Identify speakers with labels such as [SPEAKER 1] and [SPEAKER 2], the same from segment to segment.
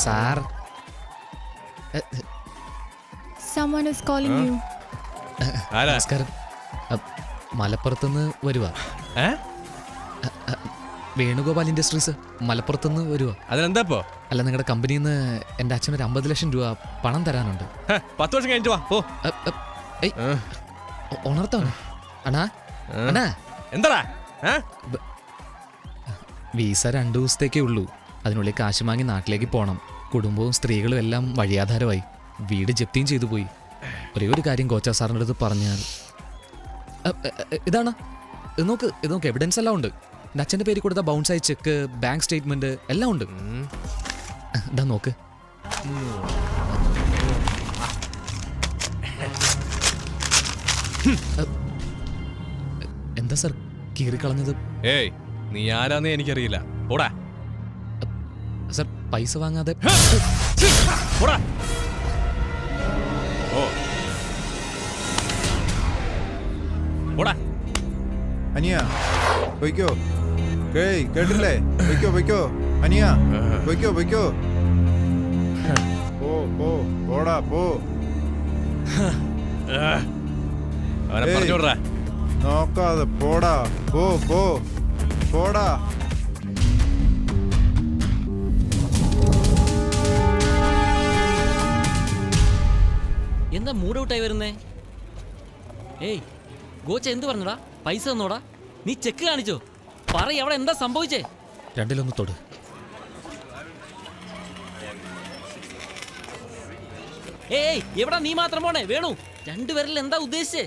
[SPEAKER 1] Sir
[SPEAKER 2] Someone is calling you.
[SPEAKER 1] നമസ്കാരം. മലപ്പുറത്തുനിന്ന് വരുവാ. Venugopal industries മലപ്പുറത്തുനിന്ന് വരുവാ.
[SPEAKER 3] അതിനെന്താപ്പോ?
[SPEAKER 1] അല്ല, നിങ്ങളുടെ കമ്പനിയിൽ നിന്ന് എൻ്റെ അച്ഛനൊരു 50 ലക്ഷം രൂപ പണം തരാനുണ്ട്.
[SPEAKER 3] 10 വർഷം കഴിഞ്ഞിട്ട് വാ.
[SPEAKER 1] ഉണർത്തവന് അണ്ണാ അണ്ണാ
[SPEAKER 3] എന്താടാ?
[SPEAKER 1] വീസ 2 ദിവസത്തേക്കേ ഉള്ളൂ. അതിനുള്ളിൽ കാശ് വാങ്ങി നാട്ടിലേക്ക് പോകണം. കുടുംബവും സ്ത്രീകളും എല്ലാം വഴിയാധാരമായി. വീട് ജപ്തിയും ചെയ്തു പോയി. ഒരേ ഒരു കാര്യം കോച്ചാ സാറിൻ്റെ അടുത്ത് പറഞ്ഞാൽ. ഇതാണ്, ഇത് നോക്ക് എവിഡൻസ് എല്ലാം ഉണ്ട്. എൻ്റെ അച്ഛൻ്റെ പേര് കൊടുത്ത ബൗൺസായി ചെക്ക്, ബാങ്ക് സ്റ്റേറ്റ്മെന്റ് എല്ലാം ഉണ്ട്. ഇതാ നോക്ക്. എന്താ സാർ കീറിക്കളഞ്ഞത്?
[SPEAKER 3] ഏയ്, നീ ആരാന്നേ എനിക്കറിയില്ല. ഓടാ
[SPEAKER 1] സാർ, പൈസ വാങ്ങാതെ.
[SPEAKER 3] ഓടാ. ഓടാ.
[SPEAKER 4] അനിയ പൊയ്ക്കോ. കേട്ടില്ലേ? പൊയ്ക്കോ അനിയ, പൊയ്ക്കോ. പോടാ പോ.
[SPEAKER 3] അവനെ പറഞ്ഞോടാ.
[SPEAKER 4] നോക്കാതെ പോടാ. പോടാ.
[SPEAKER 5] എന്താ മൂഡ് ഔട്ടായി വരുന്നേ? ഏയ് ഗോച്ച എന്ത് പറഞ്ഞടാ? പൈസ തന്നോടാ? നീ ചെക്ക് കാണിച്ചോ? പറയ്, അവിടെ എന്താ സംഭവിച്ചേ?
[SPEAKER 1] 2-1 തൊട്.
[SPEAKER 5] ഏയ് എവിടാ നീ മാത്രം പോണേ? വേണു, 2 പേരിൽ എന്താ ഉദ്ദേശിച്ചേ?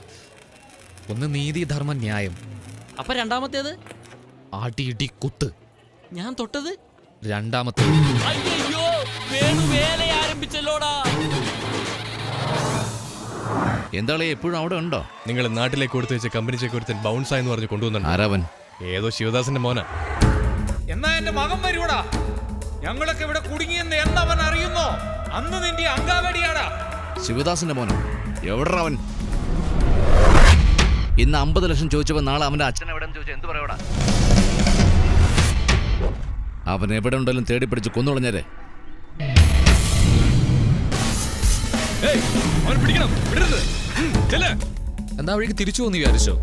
[SPEAKER 1] ഒന്ന് നീതി, ധർമ്മം, ന്യായം.
[SPEAKER 5] അപ്പൊ രണ്ടാമത്തേത്?
[SPEAKER 1] ആട്ടി ഇടി കുത്ത്.
[SPEAKER 5] ഞാൻ തൊട്ടത്
[SPEAKER 1] രണ്ടാമത്തേത്.
[SPEAKER 5] അയ്യോ, വേണു വേല ആരംഭിച്ചല്ലോടാ.
[SPEAKER 6] എന്താളെ എപ്പോഴും അവിടെ ഉണ്ടോ?
[SPEAKER 3] നിങ്ങൾ നാട്ടിലേക്ക് കൊടുത്തു വെച്ച കമ്പനി ചെക്ക് ഒരുത്തൻ ബൗൺസായെന്ന് പറഞ്ഞ് കൊണ്ടുവന്നു.
[SPEAKER 6] ആരാവൻ?
[SPEAKER 3] ഏതോ ശിവദാസന്റെ മോനാ.
[SPEAKER 7] എന്നാ എന്റെ മകൻ വരൂടാ. ഞങ്ങളൊക്കെ ഇവിടെ കുടുങ്ങിയെന്ന് എന്നവൻ അറിയുന്നോ അന്ന് നിന്റെ അങ്കാവടിയാടാ.
[SPEAKER 6] ശിവദാസന്റെ മോനോ? എവിടാ അവൻ? ഇന്ന് 50 ലക്ഷം ചോദിച്ചപ്പോ നാളെ അവന്റെ അച്ഛൻ എവിടെ ചോദിച്ചാൽ എന്ത് പറയോടാ? അവൻ എവിടെ ഉണ്ടെങ്കിലും തേടി പിടിച്ച് കൊന്നുകളഞ്ഞേരെ.
[SPEAKER 1] എന്താ വഴിക്ക് തിരിച്ചു പോന്ന് വിചാരിച്ചോ?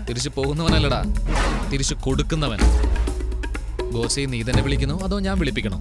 [SPEAKER 1] തിരിച്ചു പോകുന്നവനല്ലടാ, തിരിച്ചു കൊടുക്കുന്നവൻ. ബോസെ, നീ തന്നെ വിളിക്കണോ അതോ ഞാൻ വിളിപ്പിക്കണോ?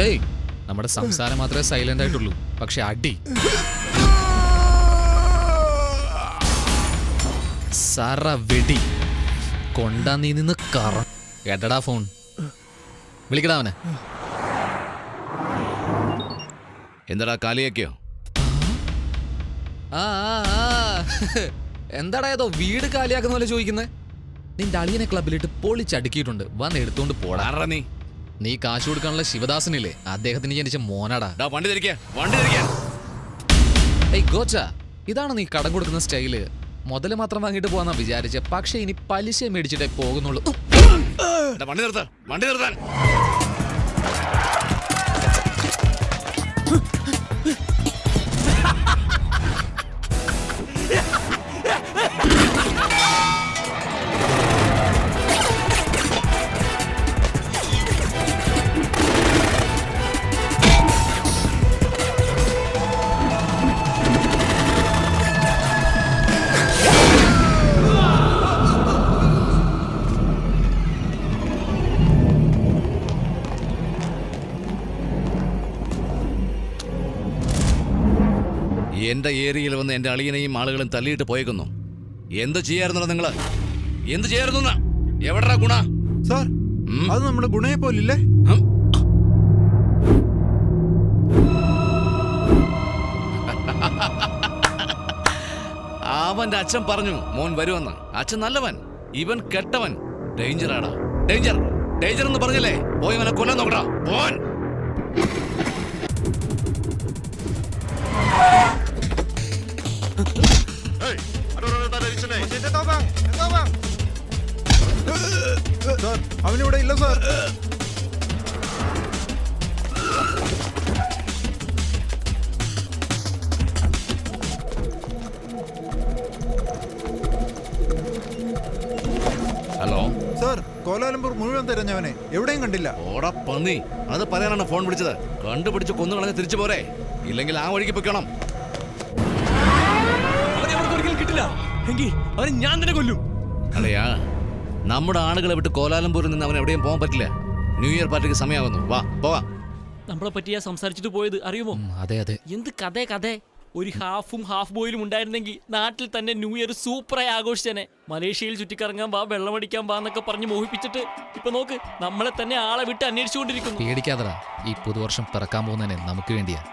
[SPEAKER 1] ഏയ് നമ്മുടെ സംസാരം മാത്രമേ സൈലന്റ് ആയിട്ടുള്ളൂ, പക്ഷെ അടി സറ വെടി കൊണ്ടാ നീ നിന്ന് കറ. കേട്ടടാ ഫോൺ, വിളിക്കടാ അവനെ.
[SPEAKER 6] എന്താടാ കാലിയാക്കിയോ?
[SPEAKER 1] ആ ആ, ആ. എന്താടാ ഏതോ വീട് കാലിയാക്കുന്ന പോലെ ചോദിക്കുന്നേ? നിന്റെ അളിയനെ ക്ലബിലിട്ട് പൊളിച്ചടുക്കിയിട്ടുണ്ട്, വന്ന് എടുത്തോണ്ട് പോടാ.
[SPEAKER 6] ആരാ നീ?
[SPEAKER 1] നീ കാശ് കൊടുക്കാനുള്ള ശിവദാസനില്ലേ, അദ്ദേഹത്തിന് ജനിച്ച മോനാടാ.
[SPEAKER 6] ഡാ, വണ്ടി തിരിക്കാ, വണ്ടി തിരിക്കാ.
[SPEAKER 1] ഏയ് ഗോച്ച, ഇതാണ് നീ കടം കൊടുക്കുന്ന സ്റ്റൈല്. മുതല് മാത്രം വാങ്ങിട്ട് പോവാന്നാ വിചാരിച്ച, പക്ഷെ ഇനി പലിശ മേടിച്ചിട്ടേ പോകുന്നുള്ളൂ.
[SPEAKER 6] ഡാ, വണ്ടി നിർത്താൻ, വണ്ടി നിർത്താൻ. എന്റെ ഏരിയയിൽ വന്ന് എന്റെ അളിയനെയും ആളുകളും തല്ലിയിട്ട് പോയേക്കുന്നു. എന്ത് ചെയ്യാറുണ്ടോ നിങ്ങള്? എന്ത് ചെയ്യാറുന്ന? എവിടാ ഗുണ?
[SPEAKER 4] സാർ, അത് നമ്മുടെ ഗുണയെ പോലില്ലേ?
[SPEAKER 6] അവന്റെ അച്ഛൻ പറഞ്ഞു മോൻ വരുമെന്ന്. അച്ഛൻ നല്ലവൻ, ഇവൻ കെട്ടവൻ. ഡേഞ്ചറാടാ, ഡേഞ്ചർ, ഡേഞ്ചർ എന്ന് പറഞ്ഞല്ലേ? പോയി അവനെ കൊല്ലാൻ നോക്കടാ, പോൻ.
[SPEAKER 4] സാർ, അവനിവിടെ ഇല്ല സാർ.
[SPEAKER 6] ഹലോ
[SPEAKER 4] സാർ, കോലാലംപൂർ മുഴുവൻ തിരഞ്ഞവനെ എവിടെയും കണ്ടില്ല.
[SPEAKER 6] ഓടാ പന്നി, അത് പറയാനാണ് ഫോൺ വിളിച്ചത്. കണ്ടുപിടിച്ച് കൊന്നു കളഞ്ഞ് തിരിച്ചു പോരെ, ഇല്ലെങ്കിൽ ആ വഴിക്ക് പൊയ്ക്കണം.
[SPEAKER 3] അവനെ അവർക്ക് ഒരിക്കലും കിട്ടില്ല എങ്കിൽ അവനെ ഞാൻ തന്നെ കൊല്ലും.
[SPEAKER 6] അല്ലയാ, നമ്മുടെ ആളുകളെ വിട്ട് കോലാലംപൂരിൽ നിന്ന് അവൻ എവിടെയും പോകാൻ പറ്റില്ല. ന്യൂ ഇയർ പാർട്ടിക്ക് സമയമാകുന്നു, വാ പോവാ.
[SPEAKER 5] നമ്മളെ പറ്റിയാ സംസാരിച്ചിട്ട് പോയത് അറിയുമോ?
[SPEAKER 1] അതെ അതെ,
[SPEAKER 5] എന്ത് കഥ. ഒരു ഹാഫും ഹാഫ് ബോയിലും ഉണ്ടായിരുന്നെങ്കിൽ നാട്ടിൽ തന്നെ ന്യൂ ഇയർ സൂപ്പറായി ആഘോഷിച്ചേനെ. മലേഷ്യയിൽ ചുറ്റിക്കറങ്ങാൻ വാ, വെള്ളമടിക്കാൻ വാ എന്നൊക്കെ പറഞ്ഞ് മോഹിപ്പിച്ചിട്ട് ഇപ്പൊ നോക്ക്, നമ്മളെ തന്നെ ആളെ വിട്ട് അന്വേഷിച്ചുകൊണ്ടിരിക്കുന്നു.
[SPEAKER 1] പേടിക്കാതടാ, ഈ പുതുവർഷം പിറക്കാൻ പോകുന്നതിനെ നമുക്ക് വേണ്ടിയാ.